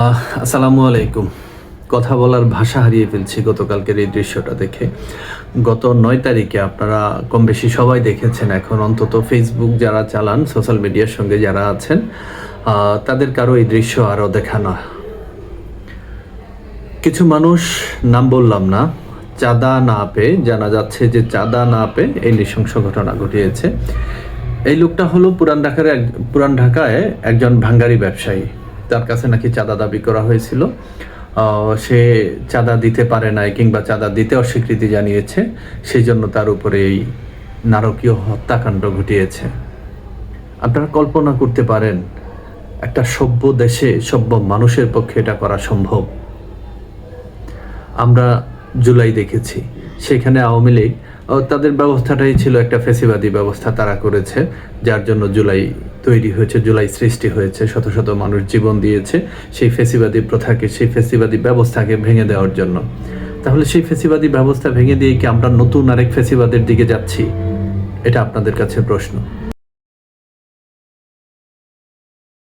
আসসালামু আলাইকুম। কথা বলার ভাষা হারিয়ে ফেলছি গতকালকের এই দৃশ্যটা দেখে। গত ৯ তারিখে আপনারা কম বেশি সবাই দেখেছেন, এখন অন্তত ফেসবুক যারা চালান, সোশ্যাল মিডিয়ার সঙ্গে যারা আছেন, তাদের কারো এই দৃশ্য আরও দেখানো। কিছু মানুষ, নাম বললাম না, চাঁদা না পেয়ে, জানা যাচ্ছে যে চাঁদা না পেয়ে এই নৃশংস ঘটনা ঘটিয়েছে। এই লোকটা হলো পুরান ঢাকায় একজন ভাঙ্গারি ব্যবসায়ী। তার কাছে নাকি চাঁদা দাবি করা হয়েছিল। সে চাঁদা দিতে পারে নাই কিংবা চাঁদা দিতে অস্বীকৃতি জানিয়েছে, সেই জন্য তার উপরে এই নারকীয় হত্যাকাণ্ড ঘটিয়েছে। আপনারা কল্পনা করতে পারেন একটা সভ্য দেশে সভ্য মানুষের পক্ষে এটা করা সম্ভব? আমরা জুলাই দেখেছি, সেখানে আওয়ামী লীগ তাদের ব্যবস্থাটাই ছিল একটা ফ্যাসিবাদী ব্যবস্থা তারা করেছে, যার জন্য জুলাই তৈরি হয়েছে, জুলাই সৃষ্টি হয়েছে, শত শত মানুষ জীবন দিয়েছে সেই ফ্যাসিবাদী প্রথাকে, সেই ফ্যাসিবাদী ব্যবস্থাকে ভেঙে দেওয়ার জন্য। তাহলে সেই ফ্যাসিবাদী ব্যবস্থা ভেঙে দিয়ে কি আমরা নতুন আরেক ফ্যাসিবাদের দিকে যাচ্ছি? এটা আপনাদের কাছে প্রশ্ন।